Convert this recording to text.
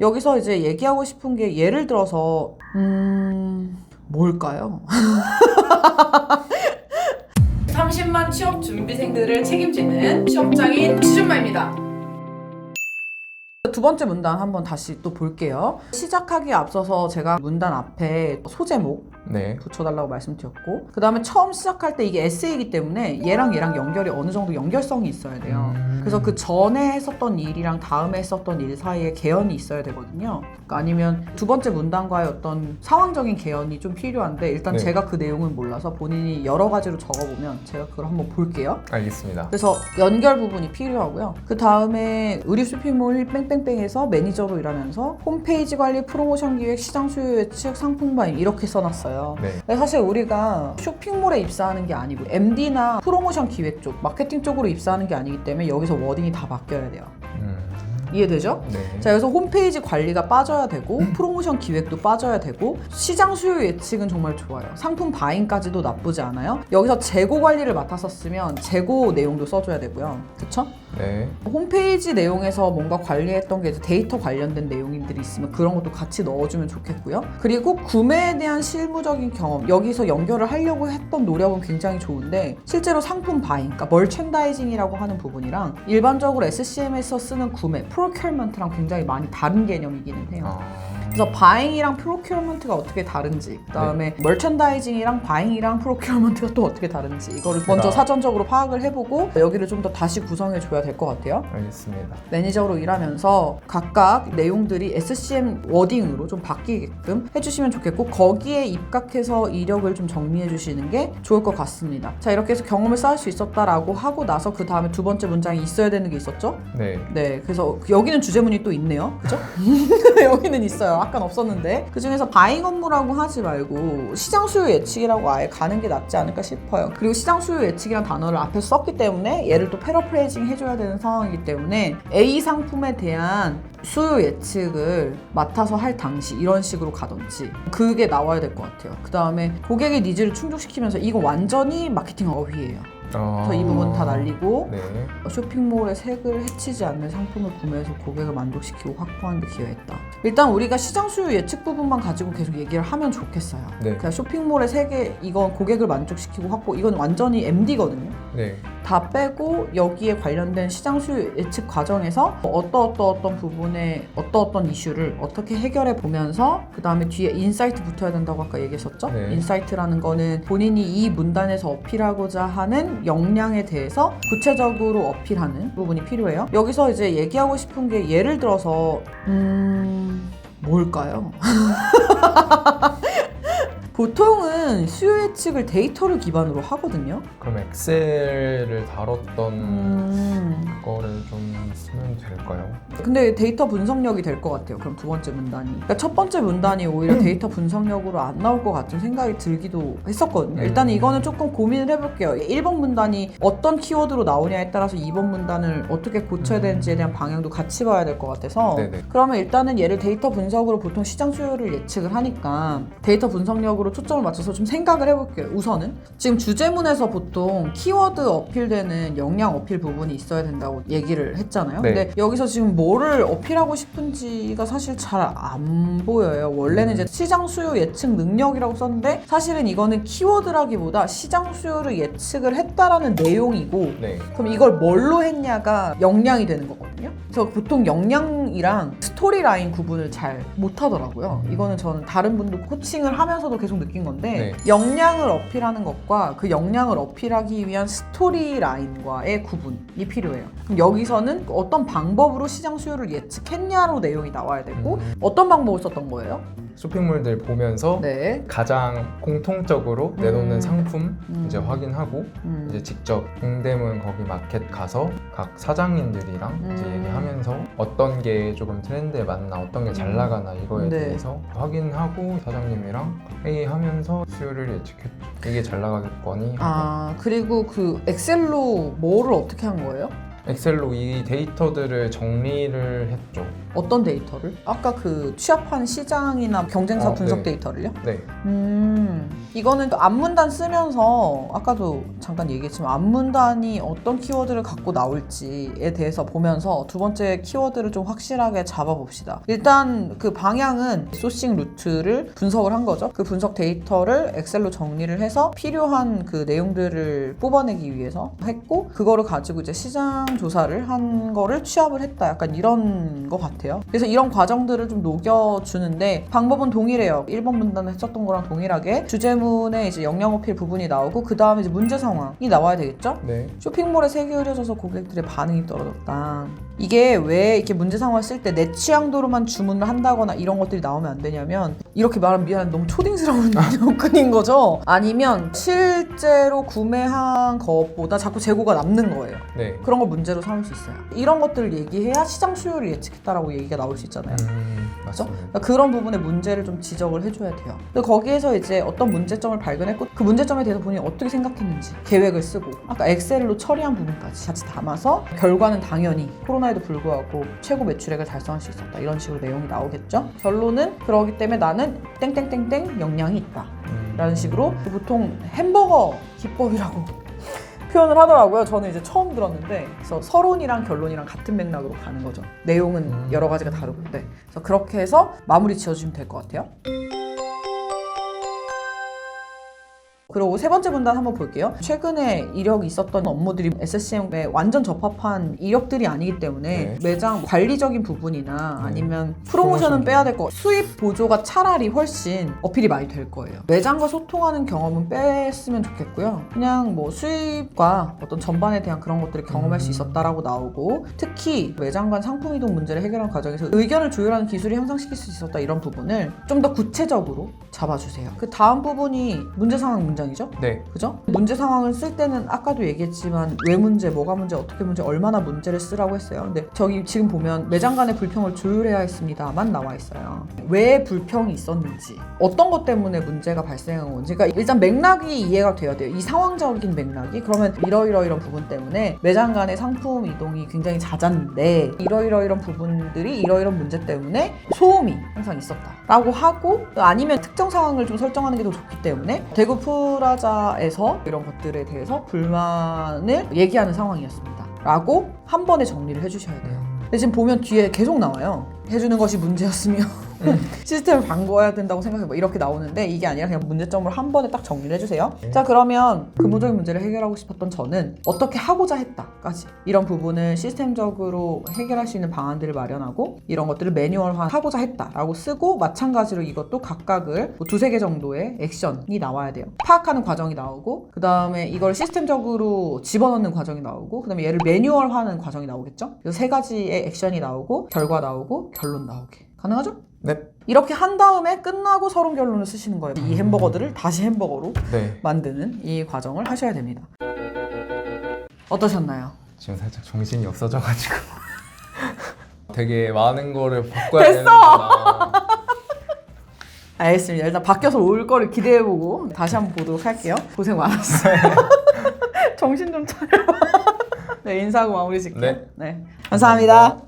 여기서 이제 얘기하고 싶은 게 예를 들어서 뭘까요? 30만 취업 준비생들을 책임지는 취업장인 취준마입니다. 두 번째 문단 한번 다시 또 볼게요. 시작하기에 앞서서 제가 문단 앞에 소제목 네. 붙여달라고 말씀드렸고, 그 다음에 처음 시작할 때 이게 에세이이기 때문에 얘랑 연결이 어느 정도 연결성이 있어야 돼요. 그래서 그 전에 했었던 일이랑 다음에 했었던 일 사이에 개연이 있어야 되거든요. 그러니까 아니면 두 번째 문단과의 어떤 상황적인 개연이 좀 필요한데, 일단 네. 제가 그 내용을 몰라서 본인이 여러 가지로 적어보면 제가 그걸 한번 볼게요. 알겠습니다. 그래서 연결 부분이 필요하고요. 그 다음에 의류 쇼핑몰 뺑뺑뺑에서 매니저로 일하면서 홈페이지 관리, 프로모션 기획, 시장 수요 예측, 상품 바임 이렇게 써놨어요. 네. 근데 사실 우리가 쇼핑몰에 입사하는 게 아니고 MD나 프로모션 기획 쪽, 마케팅 쪽으로 입사하는 게 아니기 때문에 여기서 워딩이 다 바뀌어야 돼요. 이해되죠? 네. 자, 여기서 홈페이지 관리가 빠져야 되고 프로모션 기획도 빠져야 되고 시장 수요 예측은 정말 좋아요. 상품 바잉까지도 나쁘지 않아요. 여기서 재고 관리를 맡았었으면 재고 내용도 써줘야 되고요. 그쵸? 네. 홈페이지 내용에서 뭔가 관리했던 게 이제 데이터 관련된 내용들이 있으면 그런 것도 같이 넣어주면 좋겠고요. 그리고 구매에 대한 실무적인 경험, 여기서 연결을 하려고 했던 노력은 굉장히 좋은데 실제로 상품 바잉, 그러니까 멀천다이징이라고 하는 부분이랑 일반적으로 SCM에서 쓰는 구매, 프로큐어먼트랑 굉장히 많이 다른 개념이기는 해요. 그래서 바잉이랑 프로큐어먼트가 어떻게 다른지, 그다음에 멀천다이징이랑 바잉이랑 프로큐어먼트가 또 어떻게 다른지 이거를 먼저 사전적으로 파악을 해보고 여기를 좀 더 다시 구성해 줘야 될 것 같아요. 알겠습니다. 매니저로 일하면서 각각 내용들이 SCM 워딩으로 좀 바뀌게끔 해주시면 좋겠고, 거기에 입각해서 이력을 좀 정리해 주시는 게 좋을 것 같습니다. 자, 이렇게 해서 경험을 쌓을 수 있었다라고 하고 나서 그 다음에 두 번째 문장이 있어야 되는 게 있었죠? 네. 네, 그래서 여기는 주제문이 또 있네요. 그죠? 여기는 있어요. 아까는 없었는데. 그 중에서 바잉 업무라고 하지 말고 시장 수요 예측이라고 아예 가는 게 낫지 않을까 싶어요. 그리고 시장 수요 예측이라는 단어를 앞에 썼기 때문에 얘를 또 패러프레이징 해줘야 되는 상황이기 때문에 A 상품에 대한 수요 예측을 맡아서 할 당시 이런 식으로 가던지 그게 나와야 될 것 같아요. 그 다음에 고객의 니즈를 충족시키면서 이거 완전히 마케팅 어휘예요. 그래서 이 부분 다 날리고 네. 쇼핑몰의 색을 해치지 않는 상품을 구매해서 고객을 만족시키고 확보하는 데 기여했다. 일단 우리가 시장 수요 예측 부분만 가지고 계속 얘기를 하면 좋겠어요. 네. 그냥 쇼핑몰의 색에 이건 고객을 만족시키고 확보, 이건 완전히 MD거든요. 네. 다 빼고 여기에 관련된 시장 수요 예측 과정에서 어떤 부분에 어떤 이슈를 어떻게 해결해 보면서 그 다음에 뒤에 인사이트 붙어야 된다고 아까 얘기했었죠? 네. 인사이트라는 거는 본인이 이 문단에서 어필하고자 하는 역량에 대해서 구체적으로 어필하는 부분이 필요해요. 여기서 이제 얘기하고 싶은 게 예를 들어서 뭘까요? 보통은 수요 예측을 데이터를 기반으로 하거든요. 그럼 엑셀을 다뤘던 거를 좀 쓰면 될까요? 근데 데이터 분석력이 될 것 같아요. 그럼 두 번째 문단이. 그러니까 첫 번째 문단이 오히려 데이터 분석력으로 안 나올 것 같은 생각이 들기도 했었거든요. 일단 이거는 조금 고민을 해볼게요. 1번 문단이 어떤 키워드로 나오냐에 따라서 2번 문단을 어떻게 고쳐야 되는지에 대한 방향도 같이 봐야 될 것 같아서 네네. 그러면 일단은 얘를 데이터 분석으로 보통 시장 수요를 예측을 하니까 데이터 분석력으로 초점을 맞춰서 좀 생각을 해볼게요. 우선은 지금 주제문에서 보통 키워드 어필되는 역량 어필 부분이 있어야 된다고 얘기를 했잖아요. 네. 근데 여기서 지금 뭐를 어필하고 싶은지가 사실 잘 안 보여요. 원래는 이제 시장 수요 예측 능력이라고 썼는데 사실은 이거는 키워드라기보다 시장 수요를 예측을 했다라는 내용이고, 네. 그럼 이걸 뭘로 했냐가 역량이 되는 거거든요. 그래서 보통 역량이랑 스토리라인 구분을 잘 못하더라고요. 이거는 저는 다른 분도 코칭을 하면서도 계속 느낀 건데 네. 역량을 어필하는 것과 그 역량을 어필하기 위한 스토리라인과의 구분이 필요해요. 그럼 여기서는 어떤 방법으로 시장 수요를 예측했냐로 내용이 나와야 되고 어떤 방법을 썼던 거예요? 쇼핑몰들 보면서 네. 가장 공통적으로 내놓는 상품 이제 확인하고 이제 직접 동대문 거기 마켓 가서 각 사장님들이랑 이제 얘기하면서 어떤 게 조금 트렌드에 맞나, 어떤 게 잘 나가나 이거에 네. 대해서 확인하고 사장님이랑 회의하면서 수요를 예측했죠. 이게 잘 나가겠거니 하고. 그리고 그 엑셀로 뭐를 어떻게 한 거예요? 엑셀로 이 데이터들을 정리를 했죠. 어떤 데이터를? 아까 그 취업한 시장이나 경쟁사 분석 네. 데이터를요? 네. 이거는 또 앞문단 쓰면서 아까도 잠깐 얘기했지만 앞문단이 어떤 키워드를 갖고 나올지에 대해서 보면서 두 번째 키워드를 좀 확실하게 잡아봅시다. 일단 그 방향은 소싱 루트를 분석을 한 거죠. 그 분석 데이터를 엑셀로 정리를 해서 필요한 그 내용들을 뽑아내기 위해서 했고, 그거를 가지고 이제 시장 조사를 한 거를 취합을 했다. 약간 이런 거 같아요. 그래서 이런 과정들을 좀 녹여주는데 방법은 동일해요. 1번 문단을 했었던 거랑 동일하게 주제문에 이제 역량 어필 부분이 나오고, 그 다음에 이제 문제 상황이 나와야 되겠죠? 네. 쇼핑몰에 색이 흐려져서 고객들의 반응이 떨어졌다. 이게 왜 이렇게 문제 상황을 쓸 때 내 취향도로만 주문을 한다거나 이런 것들이 나오면 안 되냐면, 이렇게 말하면 미안한데 너무 초딩스러운 접근인 거죠. 아니면 실제로 구매한 것보다 자꾸 재고가 남는 거예요. 네. 그런 걸 문제로 삼을 수 있어요. 이런 것들을 얘기해야 시장 수요를 예측했다라고 얘기가 나올 수 있잖아요. 맞습니다. 그러니까 그런 부분에 문제를 좀 지적을 해줘야 돼요. 근데 거기에서 이제 어떤 문제점을 발견했고 그 문제점에 대해서 본인이 어떻게 생각했는지 계획을 쓰고, 아까 엑셀로 처리한 부분까지 같이 담아서 결과는 당연히 코로나에도 불구하고 최고 매출액을 달성할 수 있었다, 이런 식으로 내용이 나오겠죠. 결론은 그러기 때문에 나는 땡땡땡땡 역량이 있다 라는 식으로, 보통 햄버거 기법이라고 표현을 하더라고요. 저는 이제 처음 들었는데, 그래서 서론이랑 결론이랑 같은 맥락으로 가는 거죠. 내용은 여러 가지가 다르건데, 그래서 그렇게 해서 마무리 지어주시면 될 것 같아요. 그리고 세 번째 문단 한번 볼게요. 최근에 이력이 있었던 업무들이 SCM에 완전 적합한 이력들이 아니기 때문에 매장 관리적인 부분이나 아니면 프로모션은 빼야 될 거, 수입 보조가 차라리 훨씬 어필이 많이 될 거예요. 매장과 소통하는 경험은 뺐으면 좋겠고요. 그냥 뭐 수입과 어떤 전반에 대한 그런 것들을 경험할 수 있었다라고 나오고, 특히 매장 간 상품 이동 문제를 해결하는 과정에서 의견을 조율하는 기술이 향상시킬 수 있었다, 이런 부분을 좀 더 구체적으로 잡아주세요. 그 다음 부분이 문제 상황 문장이죠? 네. 그죠? 문제 상황을 쓸 때는 아까도 얘기했지만 왜 문제, 뭐가 문제, 어떻게 문제, 얼마나 문제를 쓰라고 했어요. 근데 저기 지금 보면 매장 간의 불평을 조율해야 했습니다만 나와 있어요. 왜 불평이 있었는지, 어떤 것 때문에 문제가 발생한 건지, 그러니까 일단 맥락이 이해가 돼야 돼요. 이 상황적인 맥락이, 그러면 이런 부분 때문에 매장 간의 상품 이동이 굉장히 잦았는데 이런 부분들이 이런 문제 때문에 소음이 항상 있었다라고 하고, 아니면 특정 상황을 좀 설정하는 게 더 좋기 때문에 대구 프라자에서 이런 것들에 대해서 불만을 얘기하는 상황이었습니다 라고 한 번에 정리를 해주셔야 돼요. 근데 지금 보면 뒤에 계속 나와요. 해주는 것이 문제였으며 시스템을 바꿔야 된다고 생각해, 뭐 이렇게 나오는데, 이게 아니라 그냥 문제점을 한 번에 딱 정리를 해주세요. 자, 그러면 근본적인 문제를 해결하고 싶었던 저는 어떻게 하고자 했다까지, 이런 부분을 시스템적으로 해결할 수 있는 방안들을 마련하고 이런 것들을 매뉴얼화 하고자 했다라고 쓰고, 마찬가지로 이것도 각각을 뭐 2-3개 정도의 액션이 나와야 돼요. 파악하는 과정이 나오고, 그 다음에 이걸 시스템적으로 집어넣는 과정이 나오고, 그 다음에 얘를 매뉴얼화하는 과정이 나오겠죠. 그래서 3가지의 액션이 나오고 결과 나오고 결론 나오게. 가능하죠? 네. 이렇게 한 다음에 끝나고 서론 결론을 쓰시는 거예요. 이 햄버거들을 다시 햄버거로 네. 만드는 이 과정을 하셔야 됩니다. 어떠셨나요? 지금 살짝 정신이 없어져가지고 되게 많은 거를 바꿔야 됐어! 되는구나. 알겠습니다. 일단 바뀌어서 올 거를 기대해보고 다시 한번 보도록 할게요. 고생 많았어요. 정신 좀 차려. 네, 인사하고 마무리 짓게요. 네. 네. 감사합니다.